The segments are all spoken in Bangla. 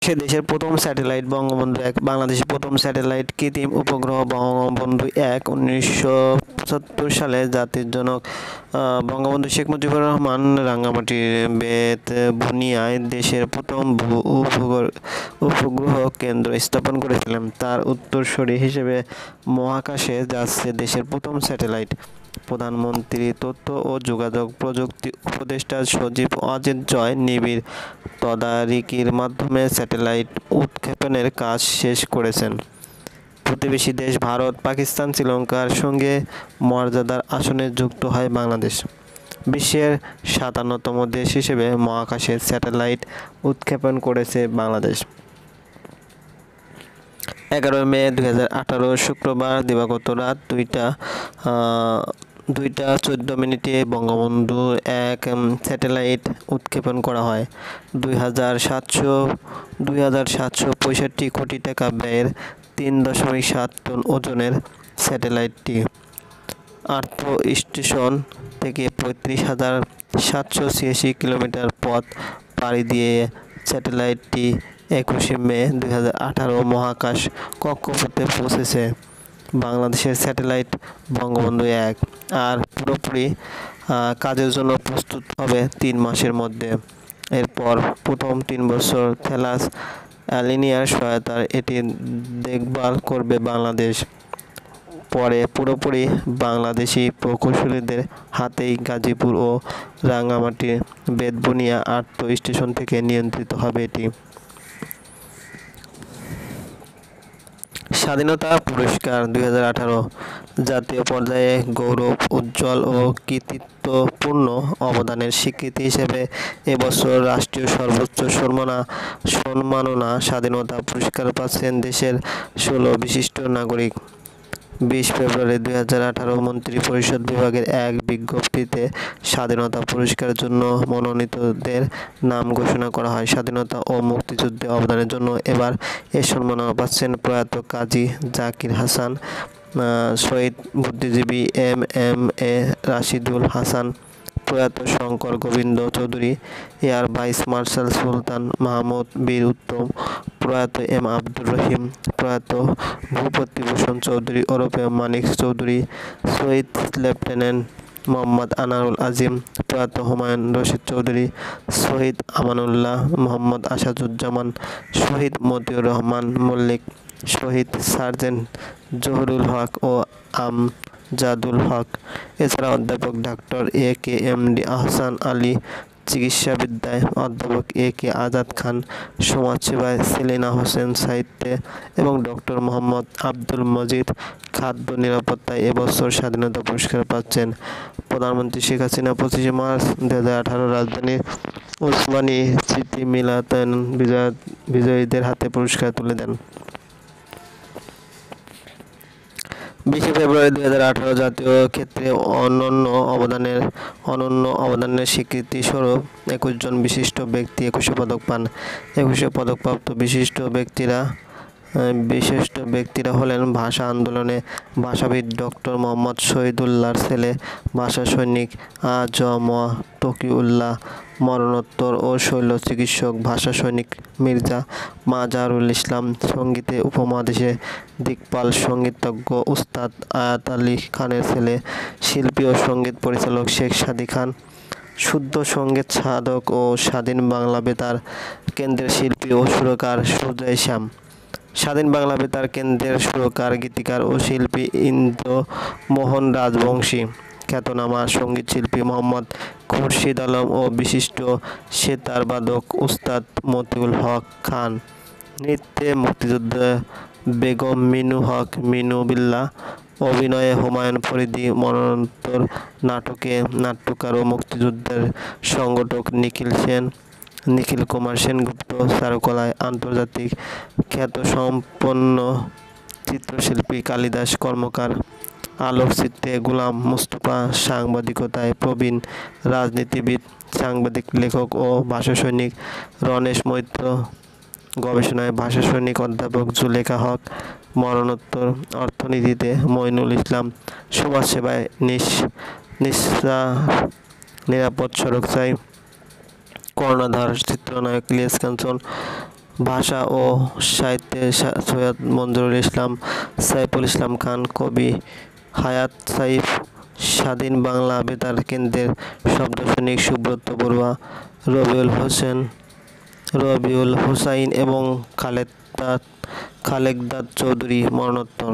সে দেশের প্রথম স্যাটেলাইট বঙ্গবন্ধু ১। বাংলাদেশের প্রথম স্যাটেলাইট কৃত্রিম উপগ্রহ বঙ্গবন্ধু ১ ১৯৭৫ সালে জাতির জনক বঙ্গবন্ধু শেখ মুজিবুর রহমান রাঙ্গামাটির বেতবুনিয়ায় দেশের প্রথম উপগ্রহ কেন্দ্র স্থাপন করেছিলেন। তার উত্তরসূরি হিসেবে মহাকাশে যাচ্ছে দেশের প্রথম স্যাটেলাইট। প্রধানমন্ত্রী তথ্য ও যোগাযোগ প্রযুক্তি উপদেষ্টা সজীব ওয়াজেদ জয় নিবিড় তদারকির মাধ্যমে স্যাটেলাইট উৎক্ষেপণের কাজ শেষ করেছেন। প্রতিবেশী দেশ ভারত, পাকিস্তান, শ্রীলঙ্কার সঙ্গে মর্যাদার আসনে যুক্ত হয় বাংলাদেশ। বিশ্বের ৫৭তম দেশ হিসেবে মহাকাশে স্যাটেলাইট উৎক্ষেপণ করেছে বাংলাদেশ। ১১ মে ২০১৮ শুক্রবার দিবাগত রাত ২টা ১৪ বঙ্গবন্ধু ১ স্যাটেলাইট উৎক্ষেপণ করা হয়। ২,৭৬৫ কোটি টাকা ব্যয়ের ৩.৭ টন ওজনের স্যাটেলাইটটি আর্থ স্টেশন থেকে ৩৫,৭৮৬ কিলোমিটার পথ পাড়ি দিয়ে স্যাটেলাইটটি ২১ মে ২০১৮ মহাকাশ কক্ষপথে পৌঁছেছে। বাংলাদেশের স্যাটেলাইট বঙ্গবন্ধু ১ আর পুরোপুরি কাজের জন্য প্রস্তুত হবে ৩ মাসের মধ্যে। এরপর প্রথম ৩ বছর থ্যালাস অ্যালিনিয়ার সহায়তায় এটি দেখভাল করবে বাংলাদেশ। পরে পুরোপুরি বাংলাদেশি প্রকৌশলীদের হাতেই গাজীপুর ও রাঙ্গামাটির বেতবুনিয়া আর্থ স্টেশন থেকে নিয়ন্ত্রিত হবে এটি। স্বাধীনতা পুরস্কার ২০১৮ জাতীয় পর্যায়ে গৌরব, উজ্জ্বল ও কৃতিত্বপূর্ণ অবদানের স্বীকৃতি হিসেবে এবছর রাষ্ট্রীয় সর্বোচ্চ সম্মাননা স্বাধীনতা পুরস্কার পাচ্ছেন দেশের ১৬ বিশিষ্ট নাগরিক। ২০ ফেব্রুয়ারি ২০১৮ মন্ত্রিপরিষদ বিভাগের এক বিজ্ঞপ্তিতে স্বাধীনতা পুরস্কারের জন্য মনোনীতদের নাম ঘোষণা করা হয়। স্বাধীনতা ও মুক্তিযুদ্ধে অবদানের জন্য এবার এ সম্মাননা পাচ্ছেন প্রয়াত কাজী জাকির হাসান, শহীদ বুদ্ধিজীবী এম.এ. রাশিদুল হাসান, প্রয়াত Shankar Gobinda Chowdhury, air vice marshal Sultan Mahmud Bir Uttam, প্রয়াত এম আব্দুর রহিম, প্রয়াত ভূপতিভূষণ চৌধুরী ওরফে মানিক চৌধুরী, শহীদ লেফটেন্যান্ট মোহাম্মদ আনারুল আজিম, প্রয়াত হুমায়ুন রশিদ চৌধুরী, শহীদ আমানুল্লাহ মোহাম্মদ আসাদুজ্জামান, শহীদ মতিউর রহমান মল্লিক, শহীদ সার্জেন্ট জহুরুল হক ও আমজাদুল হক। এছাড়া অধ্যাপক ডাক্তার এ.কে.এম.ডি. আহসান আলী, চিকিৎসাবিদ্যায় অধ্যাপক এ.কে. আজাদ খান, সমাজসেবায় সেলিনা হোসেন, সাহিত্যে এবং ডক্টর মোহাম্মদ আব্দুল মজিদ খাদ্য নিরাপত্তায় এবছর স্বাধীনতা পুরস্কার পাচ্ছেন। প্রধানমন্ত্রী শেখ হাসিনা ২৫ মার্চ ২০১৮ রাজধানীর ওসমানী স্মৃতি মিলনায়তনে বিজয়ীদের হাতে পুরস্কার তুলে দেন। ২০ ফেব্রুয়ারি ২০১৮ জাতীয় ক্ষেত্রে অনন্য অবদানের স্বীকৃতিস্বরূপ ২১ জন বিশিষ্ট ব্যক্তি একুশে পদক পান। একুশে পদকপ্রাপ্ত বিশিষ্ট ব্যক্তিরা হলেন ভাষা আন্দোলনে ভাষাবিদ ডক্টর মোহাম্মদ শহীদুল্লাহর ছেলে ভাষা সৈনিক আ.জ.ম তকিউল্লাহ, মরণোত্তর ও শল্য চিকিৎসক ভাষা সৈনিক মির্জা মাজারুল ইসলাম, সঙ্গীতে উপমহাদেশে দিকপাল সঙ্গীতজ্ঞ উস্তাদ আয়াত আলী খানের ছেলে শিল্পী ও সঙ্গীত পরিচালক শেখ সাদী খান, শুদ্ধ সঙ্গীত সাধক ও স্বাধীন বাংলা বেতার কেন্দ্রের শিল্পী ও সুরকার সুজয় শ্যাম, স্বাধীন বাংলা বেতার কেন্দ্রের সুরকার, গীতিকার ও শিল্পী ইন্দ্রমোহন রাজবংশী, খ্যাতনামা সঙ্গীতশিল্পী মোহাম্মদ খুরশিদ আলম ও বিশিষ্ট সেতারবাদক উস্তাদ মতিউল হক খান, নৃত্যে মুক্তিযোদ্ধা বেগম মিনু হক মিনু বিল্লাহ, অভিনয়ে হুমায়ুন ফরিদী, মরণোত্তর নাটকে নাট্যকার ও মুক্তিযুদ্ধের সংগঠক নিখিল কুমার সেনগুপ্ত, চারুকলায় আন্তর্জাতিক খ্যাতিসম্পন্ন চিত্রশিল্পী কালিদাস কর্মকার, আলোকচিত্রে গোলাম মুস্তফা, সাংবাদিকতায় প্রবীণ রাজনীতিবিদ, সাংবাদিক, লেখক ও ভাষাসৈনিক রণেশ মৈত্র, গবেষণায় ভাষাসৈনিক অধ্যাপক জুলেখা হক, মরণোত্তর অর্থনীতিতে মঈনুল ইসলাম, সমাজসেবায় নিরাপদ সড়ক চাই কর্ণধার চিত্রনায়ক ইলিয়াস কাঞ্চন, ভাষা ও সাহিত্যে সৈয়দ মঞ্জুরুল ইসলাম, সাইফুল ইসলাম খান, কবি হায়াৎ সাইফ, স্বাধীন বাংলা বেতার কেন্দ্রের শব্দ সৈনিক সুব্রত বড়ুয়া, রবিউল হুসাইন এবং খালেকদাদ চৌধুরী মরণোত্তর।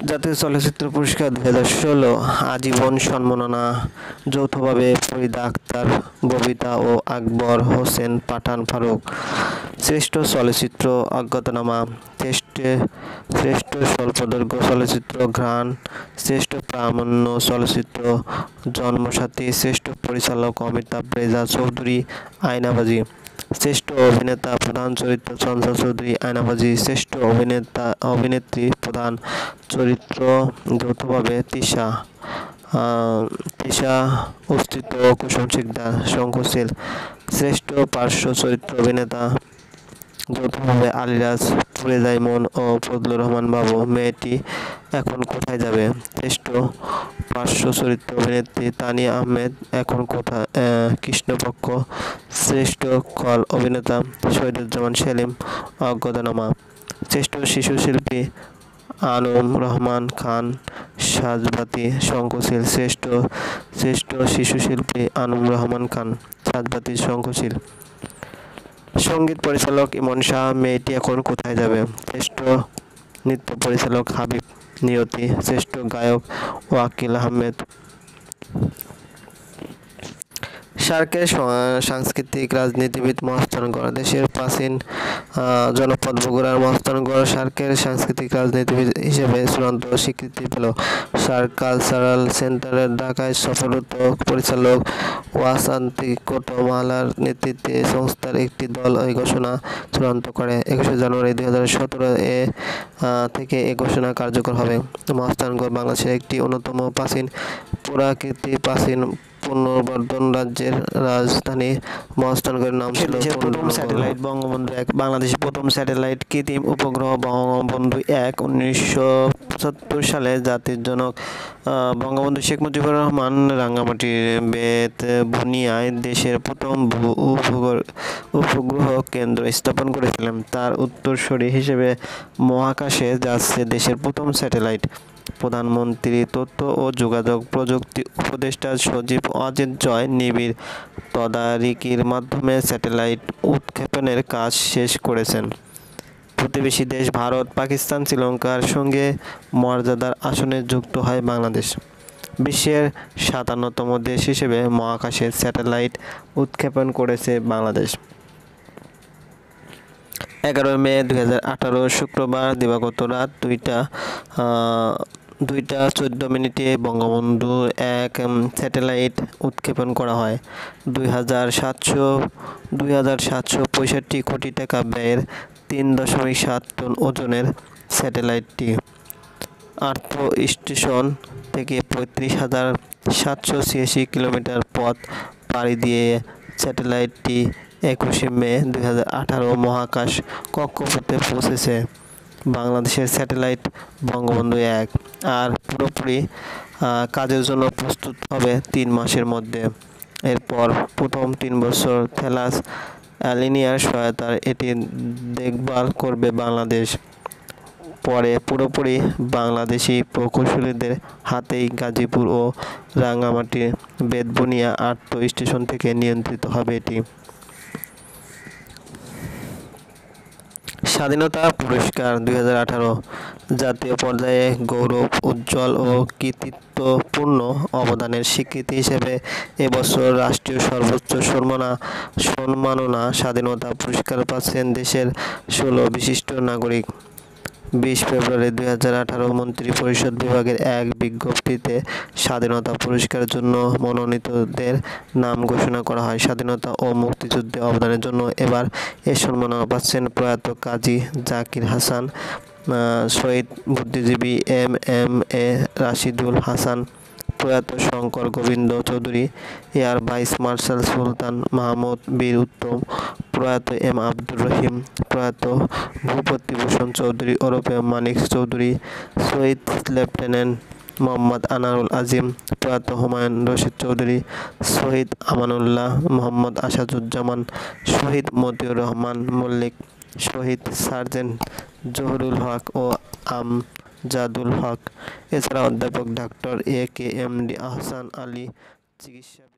জাতীয় চলচ্চিত্র পুরস্কার 2016 আজীবন সম্মাননা যৌথভাবে ফরিদা আক্তার, ববিতা ও আকবর হোসেন পাঠান ফারুক। শ্রেষ্ঠ চলচ্চিত্র অজ্ঞাতনামা, শ্রেষ্ঠ স্বল্পদৈর্ঘ্য চলচ্চিত্র ঘ্রাণ, শ্রেষ্ঠ প্রামাণ্য চলচ্চিত্র জন্মসাথী, শ্রেষ্ঠ পরিচালক অমিতাভ রেজা চৌধুরী আয়নাবাজি, শ্রেষ্ঠ অভিনেতা প্রধান চরিত্র চঞ্চল চৌধুরী আয়নাবাজি, শ্রেষ্ঠ অভিনেত্রী প্রধান চরিত্র যৌথভাবে তৃষা অস্তিত্ব ও কুসুম শিকদার শঙ্খশীল, শ্রেষ্ঠ পার্শ্ব চরিত্র অভিনেতা যৌথভাবে আলিরাজ ফুরেজাইমন ও ফজলুর রহমান বাবু, মেয়েটি এখন কোথায় যাবে, শ্রেষ্ঠ পার্শ্ব চরিত্র অভিনেত্রী তানিয়া আহমেদ, এখন কোথায় কৃষ্ণপক্ষ, শ্রেষ্ঠ খল অভিনেতা শহীদুজ্জামান সেলিম অজ্ঞাতনামা, শ্রেষ্ঠ শিশু শিল্পী আনুম রহমান খান সাজবাতি শঙ্খশীল, শ্রেষ্ঠ শিশু শিল্পী আনুম রহমান খান সাজবাতি শঙ্খশীল, সঙ্গীত পরিচালক ইমন শাহ, মেয়েটি এখন কোথায় যাবে, শ্রেষ্ঠ নৃত্য পরিচালক হাবিব নিয়তি, শ্রেষ্ঠ গায়ক ওয়াকিল আহমেদ। সার্কের সাংস্কৃতিক রাজনীতিবিদ মহাস্থানগড়। দেশের প্রাচীন জনপদ বগুড়ার মহাস্থানগড় সার্কের সাংস্কৃতিক রাজনীতিবিদ হিসেবে চূড়ান্ত স্বীকৃতি পেল। সার্ক কালচারাল সেন্টারের ঢাকায় সফররত পরিচালক ওয়াসান্তি কোটোমালার নেতৃত্বে সংস্থার একটি দল এই ঘোষণা চূড়ান্ত করে। 21 জানুয়ারি 2017 থেকে এ ঘোষণা কার্যকর হবে। মহাস্থানগড় বাংলাদেশের একটি অন্যতম প্রাচীন প্রাচীন পুনর্বর্ধন রাজ্যের রাজধানী। মহাস্থানগড়ের নাম ছিল প্রথম স্যাটেলাইট বঙ্গবন্ধু 1। বাংলাদেশের প্রথম স্যাটেলাইট কৃত্রিম উপগ্রহ বঙ্গবন্ধু 1 1975 সালে জাতির জনক বঙ্গবন্ধু শেখ মুজিবুর রহমান রাঙ্গামাটির বেতবুনিয়ায় দেশের প্রথম উপগ্রহ কেন্দ্র স্থাপন করেছিলেন। তার উত্তরসূরি হিসেবে মহাকাশে যাচ্ছে দেশের প্রথম স্যাটেলাইট। প্রধানমন্ত্রী তথ্য ও যোগাযোগ প্রযুক্তি উপদেষ্টা সজীব ওয়াজেদ জয় নিবিড় তদারকির মাধ্যমে স্যাটেলাইট উৎক্ষেপণের কাজ শেষ করেছেন। প্রতিবেশী দেশ ভারত, পাকিস্তান, শ্রীলঙ্কার সঙ্গে মর্যাদার আসনে যুক্ত হয় বাংলাদেশ। বিশ্বের 57তম দেশ হিসেবে মহাকাশে স্যাটেলাইট উৎক্ষেপণ করেছে বাংলাদেশ। 11 মে 2018 শুক্রবার দিবাগত রাত 2টা 14 বঙ্গবন্ধু 1 স্যাটেলাইট উৎক্ষেপণ করা হয়। 2,765 কোটি টাকা ব্যয়ের 3.7 টন ওজনের স্যাটেলাইটটি আর্থ স্টেশন থেকে 35,786 কিলোমিটার পথ পাড়ি দিয়ে স্যাটেলাইটটি 21 মে 2018 মহাকাশ কক্ষপথে পৌঁছেছে। বাংলাদেশের স্যাটেলাইট বঙ্গবন্ধু 1 আর পুরোপুরি কাজের জন্য প্রস্তুত হবে 3 মাসের মধ্যে। এরপর প্রথম 3 বছর থেলাস অ্যালিনিয়ার সহায়তায় এটি দেখভাল করবে বাংলাদেশ। পরে পুরোপুরি বাংলাদেশি প্রকৌশলীদের হাতেই গাজীপুর ও রাঙ্গামাটির বেতবুনিয়া আর্থ স্টেশন থেকে নিয়ন্ত্রিত হবে এটি। স্বাধীনতা পুরস্কার 2018 জাতীয় পর্যায়ে গৌরব, উজ্জ্বল ও কৃতিত্বপূর্ণ অবদানের স্বীকৃতি হিসেবে এবছর রাষ্ট্রীয় সর্বোচ্চ সম্মাননা স্বাধীনতা পুরস্কার পাচ্ছেন দেশের 16 বিশিষ্ট নাগরিক। 20 ফেব্রুয়ারি 2018 মন্ত্রিপরিষদ বিভাগের এক বিজ্ঞপ্তিতে স্বাধীনতা পুরস্কারের জন্য মনোনীতদের নাম ঘোষণা করা হয়। স্বাধীনতা ও মুক্তিযুদ্ধে অবদানের জন্য এবার এ সম্মাননা পাচ্ছেন প্রয়াত কাজী জাকির হাসান, শহীদ বুদ্ধিজীবী এম.এ. রাশিদুল হাসান, প্রয়াত Shankar Gobinda Chowdhury, air vice marshal Sultan Mahmud Bir Uttam, প্রয়াত এম আব্দুর রহিম, প্রয়াত ভূপতিভূষণ চৌধুরী ওরফে মানিক চৌধুরী, শহীদ লেফটেন্যান্ট মোহাম্মদ আনারুল আজিম, প্রয়াত হুমায়ুন রশিদ চৌধুরী, শহীদ আমানুল্লাহ, মোহাম্মদ আসাদুজ্জামান, শহীদ মতিউর রহমান মল্লিক, শহীদ সার্জেন্ট জহুরুল হক ও আমজাদুল হক। এছাড়া অধ্যাপক ডাক্তার AKMD আহসান আলী, চিকিৎসা